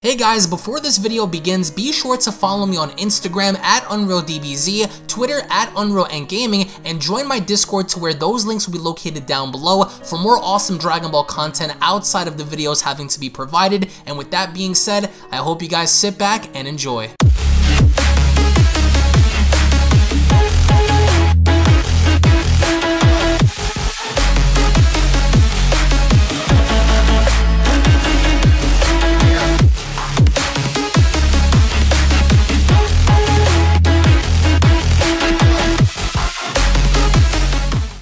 Hey guys, before this video begins, be sure to follow me on Instagram at UnrealEntBiz, Twitter at UnrealEntGaming, and join my Discord to where those links will be located down below for more awesome Dragon Ball content outside of the videos having to be provided. And with that being said, I hope you guys sit back and enjoy.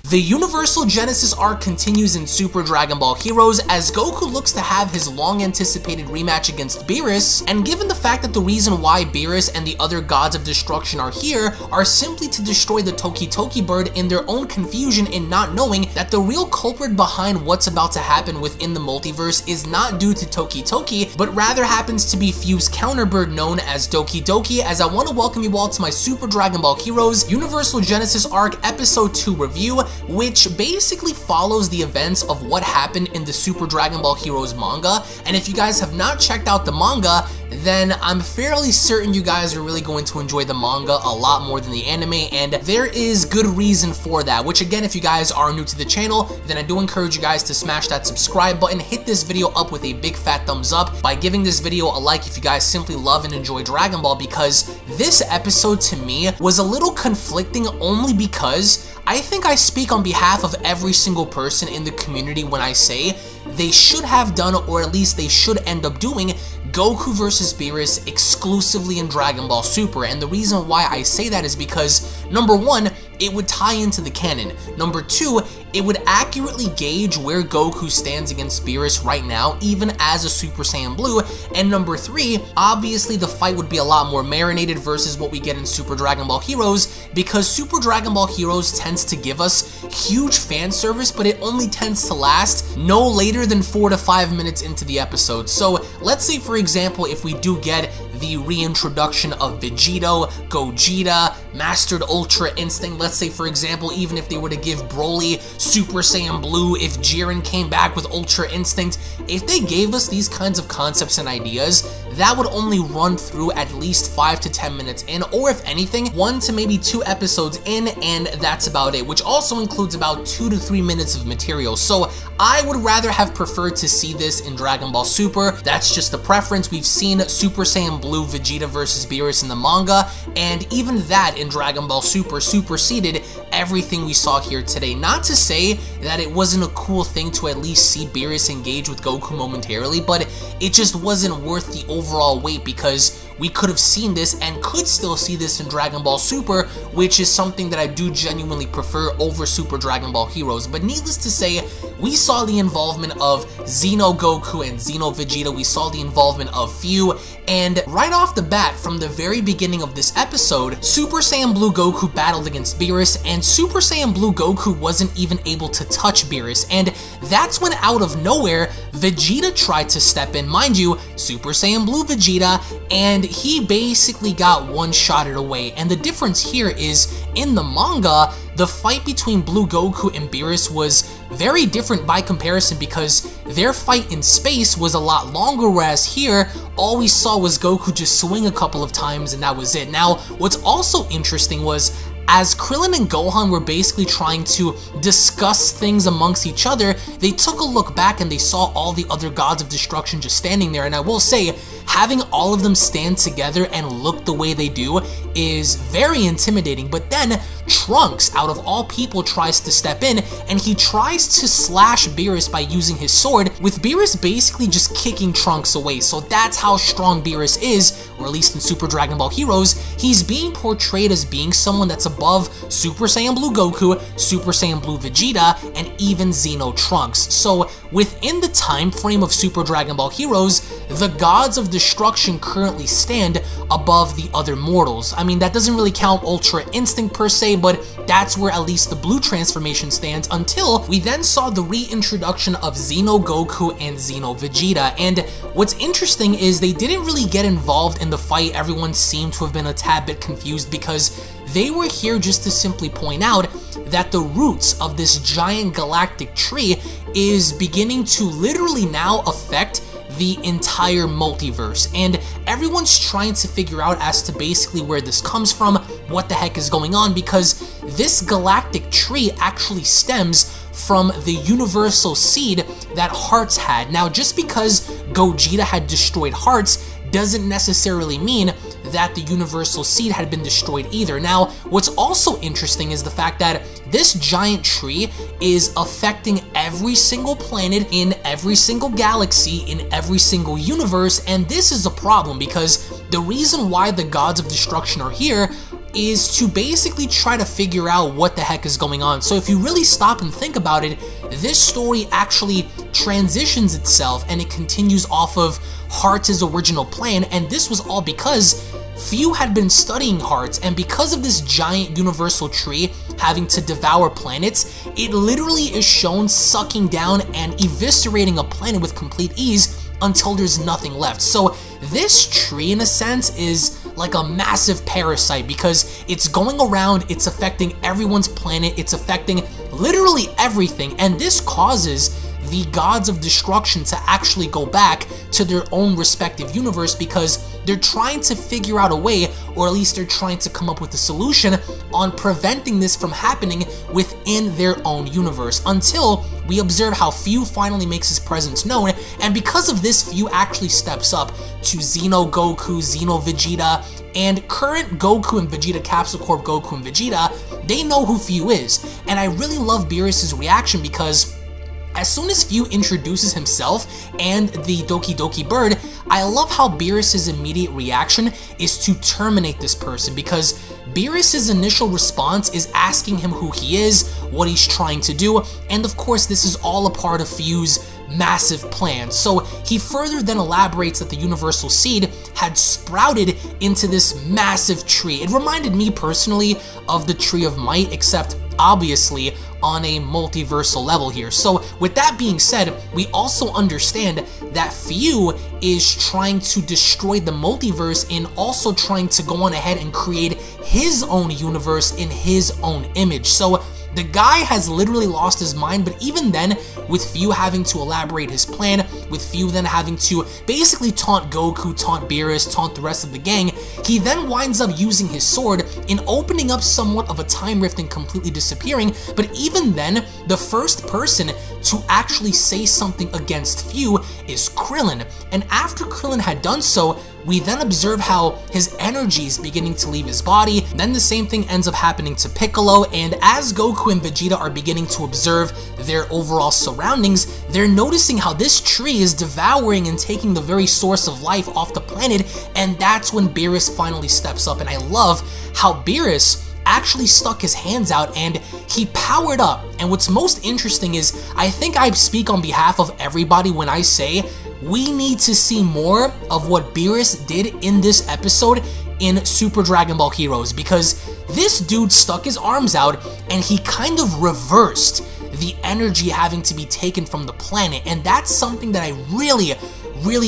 The Universal Genesis arc continues in Super Dragon Ball Heroes as Goku looks to have his long-anticipated rematch against Beerus, and given the fact that the reason why Beerus and the other gods of destruction are here are simply to destroy the Toki Toki bird in their own confusion in not knowing that the real culprit behind what's about to happen within the multiverse is not due to Toki Toki, but rather happens to be Fuse counterbird known as Doki Doki, as I want to welcome you all to my Super Dragon Ball Heroes Universal Genesis arc Episode 2 review, which basically follows the events of what happened in the Super Dragon Ball Heroes manga. And if you guys have not checked out the manga, then I'm fairly certain you guys are really going to enjoy the manga a lot more than the anime, and there is good reason for that, which again, if you guys are new to the channel, then I do encourage you guys to smash that subscribe button, hit this video up with a big fat thumbs up by giving this video a like if you guys simply love and enjoy Dragon Ball, because this episode to me was a little conflicting only because I think I speak on behalf of every single person in the community when I say they should have done, or at least they should end up doing, Goku vs. Beerus exclusively in Dragon Ball Super. And the reason why I say that is because, number one, it would tie into the canon. Number two, it would accurately gauge where Goku stands against Beerus right now, even as a Super Saiyan Blue. And number three, obviously the fight would be a lot more marinated versus what we get in Super Dragon Ball Heroes, because Super Dragon Ball Heroes tends to give us huge fan service, but it only tends to last no later than 4 to 5 minutes into the episode. So let's say, for example, if we do get the reintroduction of Vegito, Gogeta, Mastered Ultra Instinct, let's say for example, even if they were to give Broly Super Saiyan Blue, if Jiren came back with Ultra Instinct, if they gave us these kinds of concepts and ideas, that would only run through at least 5 to 10 minutes in, or if anything, 1 to maybe 2 episodes in, and that's about it, which also includes about 2 to 3 minutes of material. So I would rather have preferred to see this in Dragon Ball Super. That's just a preference. We've seen Super Saiyan Blue Vegeta versus Beerus in the manga, and even that in Dragon Ball Super superseded everything we saw here today. Not to say that it wasn't a cool thing to at least see Beerus engage with Goku momentarily, but it just wasn't worth the overall wait, because we could have seen this and could still see this in Dragon Ball Super, which is something that I do genuinely prefer over Super Dragon Ball Heroes. But needless to say, we saw the involvement of Xeno Goku and Xeno Vegeta, we saw the involvement of Fu, and right off the bat, from the very beginning of this episode, Super Saiyan Blue Goku battled against Beerus, and Super Saiyan Blue Goku wasn't even able to touch Beerus, and that's when out of nowhere, Vegeta tried to step in. Mind you, Super Saiyan Blue Vegeta, and he basically got one-shotted away. And the difference here is, in the manga, the fight between Blue Goku and Beerus was very different by comparison, because their fight in space was a lot longer, whereas here, all we saw was Goku just swing a couple of times and that was it. Now, what's also interesting was, as Krillin and Gohan were basically trying to discuss things amongst each other, they took a look back and they saw all the other gods of destruction just standing there. And I will say, having all of them stand together and look the way they do is very intimidating. But then Trunks, out of all people, tries to step in, and he tries to slash Beerus by using his sword, with Beerus basically just kicking Trunks away. So that's how strong Beerus is, or at least in Super Dragon Ball Heroes, he's being portrayed as being someone that's above Super Saiyan Blue Goku, Super Saiyan Blue Vegeta, and even Xeno Trunks. So within the time frame of Super Dragon Ball Heroes, the gods of destruction currently stand above the other mortals. I mean, that doesn't really count Ultra Instinct per se, but that's where at least the blue transformation stands, until we then saw the reintroduction of Xeno Goku and Xeno Vegeta. And what's interesting is they didn't really get involved in the fight. Everyone seemed to have been a tad bit confused, because they were here just to simply point out that the roots of this giant galactic tree is beginning to literally now affect the entire multiverse, and everyone's trying to figure out as to basically where this comes from, what the heck is going on, because this galactic tree actually stems from the universal seed that Hearts had. Now, just because Gogeta had destroyed Hearts doesn't necessarily mean that the universal seed had been destroyed either. Now, what's also interesting is the fact that this giant tree is affecting every single planet in every single galaxy in every single universe, and this is a problem because the reason why the gods of destruction are here is to basically try to figure out what the heck is going on. So if you really stop and think about it, this story actually transitions itself and it continues off of Hearts' original plan, and this was all because few had been studying Hearts, and because of this giant universal tree having to devour planets, it literally is shown sucking down and eviscerating a planet with complete ease until there's nothing left. So this tree, in a sense, is like a massive parasite because it's going around, it's affecting everyone's planet, it's affecting literally everything, and this causes the gods of destruction to actually go back to their own respective universe because they're trying to figure out a way, or at least they're trying to come up with a solution on preventing this from happening within their own universe, until we observe how Few finally makes his presence known, and because of this, Few actually steps up to Xeno Goku, Xeno Vegeta, and current Goku and Vegeta, Capsule Corp Goku and Vegeta. They know who Few is, and I really love Beerus' reaction because as soon as Few introduces himself and the Doki Doki bird, I love how Beerus' immediate reaction is to terminate this person, because Beerus' initial response is asking him who he is, what he's trying to do, and of course this is all a part of Few's massive plan. So he further then elaborates that the universal seed had sprouted into this massive tree. It reminded me personally of the Tree of Might, except obviously on a multiversal level here. So with that being said, we also understand that Few is trying to destroy the multiverse and also trying to go on ahead and create his own universe in his own image. So the guy has literally lost his mind, but even then, with Few having to elaborate his plan, with Few then having to basically taunt Goku, taunt Beerus, taunt the rest of the gang, he then winds up using his sword in opening up somewhat of a time rift and completely disappearing. But even then, the first person to actually say something against Few is Krillin, and after Krillin had done so, we then observe how his energy is beginning to leave his body. Then the same thing ends up happening to Piccolo, and as Goku and Vegeta are beginning to observe their overall surroundings, they're noticing how this tree is devouring and taking the very source of life off the planet, and that's when Beerus finally steps up. And I love how Beerus actually stuck his hands out and he powered up. And what's most interesting is, I think I speak on behalf of everybody when I say we need to see more of what Beerus did in this episode in Super Dragon Ball Heroes, because this dude stuck his arms out and he kind of reversed the energy having to be taken from the planet, and that's something that I really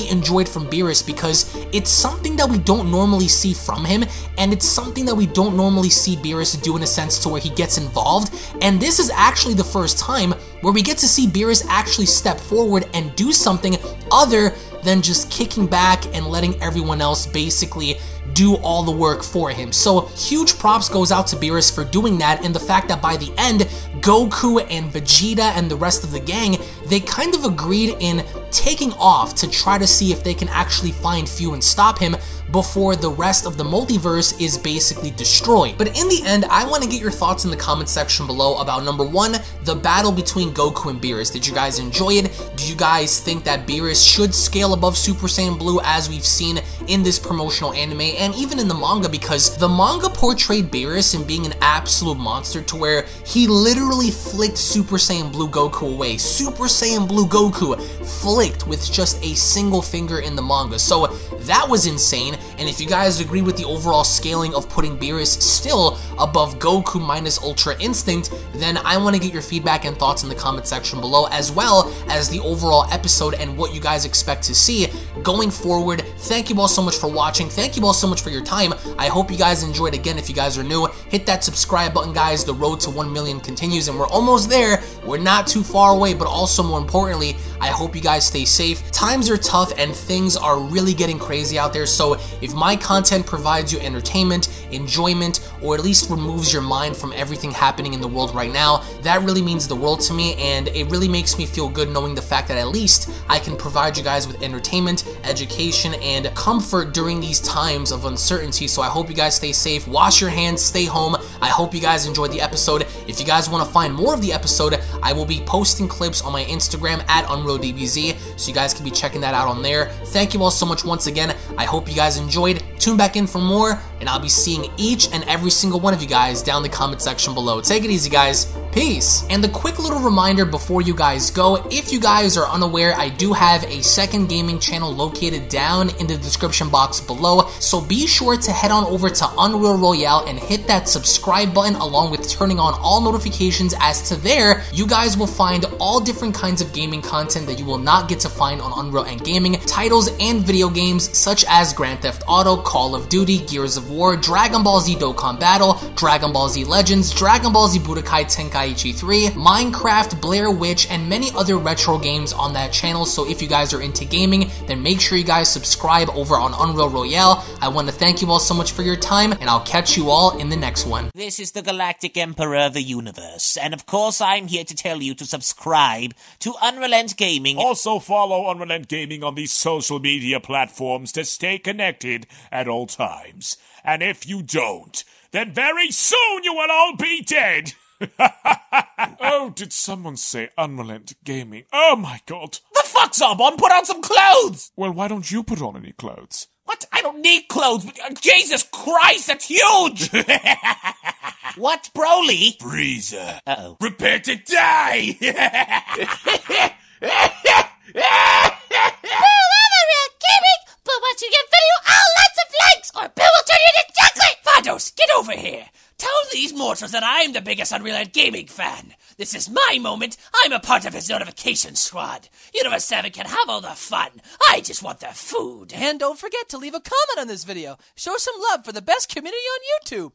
enjoyed from Beerus, because it's something that we don't normally see from him, and it's something that we don't normally see Beerus do in a sense to where he gets involved. And this is actually the first time where we get to see Beerus actually step forward and do something other than just kicking back and letting everyone else basically do all the work for him. So huge props goes out to Beerus for doing that, and the fact that by the end, Goku and Vegeta and the rest of the gang, they kind of agreed in taking off to try to see if they can actually find Few and stop him before the rest of the multiverse is basically destroyed. But in the end, I want to get your thoughts in the comment section below about number one, the battle between Goku and Beerus. Did you guys enjoy it? Do you guys think that Beerus should scale above Super Saiyan Blue as we've seen in this promotional anime and even in the manga? Because the manga portrayed Beerus in being an absolute monster to where he literally flicked Super Saiyan Blue Goku away. Super Saiyan Blue Goku flicked with just a single finger in the manga. So that was insane. And if you guys agree with the overall scaling of putting Beerus still above Goku minus Ultra Instinct, then I want to get your feedback and thoughts in the comment section below, as well as the overall episode and what you guys expect to see going forward. Thank you all so much for watching. Thank you all so much for your time. I hope you guys enjoyed. Again, if you guys are new, hit that subscribe button, guys. The road to 1 million continues, and we're almost there. We're not too far away, but also more importantly, I hope you guys stay safe. Times are tough and things are really getting crazy out there, so if my content provides you entertainment, enjoyment, or at least removes your mind from everything happening in the world right now, that really means the world to me, and it really makes me feel good knowing the fact that at least I can provide you guys with entertainment, education, and comfort during these times of uncertainty. So I hope you guys stay safe, wash your hands, stay home. I hope you guys enjoyed the episode. If you guys want to find more of the episode, I will be posting clips on my Instagram at UnrealEntBiz, so you guys can be checking that out on there. Thank you all so much once again. I hope you guys enjoyed. Tune back in for more, and I'll be seeing each and every single one of you guys down in the comment section below. Take it easy, guys. Peace. And a quick little reminder before you guys go, if you guys are unaware, I do have a second gaming channel located down in the description box below, so be sure to head on over to Unreal Royale and hit that subscribe button along with turning on all notifications, as to there, you guys will find all different kinds of gaming content that you will not get to find on UnrealEntGaming, titles and video games such as Grand Theft Auto, Call of Duty, Gears of War, Dragon Ball Z Dokkan Battle, Dragon Ball Z Legends, Dragon Ball Z Budokai Tenkaichi 3, Minecraft, Blair Witch, and many other retro games on that channel. So if you guys are into gaming, then make sure you guys subscribe over on Unreal Royale. I want to thank you all so much for your time, and I'll catch you all in the next one. This is the Galactic Emperor of the Universe, and of course I'm here to tell you to subscribe to UnrealEntGaming. Also follow UnrealEntGaming on these social media platforms to stay connected at all times. And if you don't, then very soon you will all be dead! Oh, did someone say UnrealEntGaming? Oh my god. The fuck's up, on? Put on some clothes! Well, why don't you put on any clothes? What? I don't need clothes. Jesus Christ, that's huge! What, Broly? Freezer. Uh-oh. Prepare to die! But once you get video, lots of likes, or Bill will turn you into chocolate! Vados, get over here! Tell these mortals that I'm the biggest UnrealEntGaming fan. This is my moment. I'm a part of his notification squad. Universe 7 can have all the fun. I just want the food. And don't forget to leave a comment on this video. Show some love for the best community on YouTube.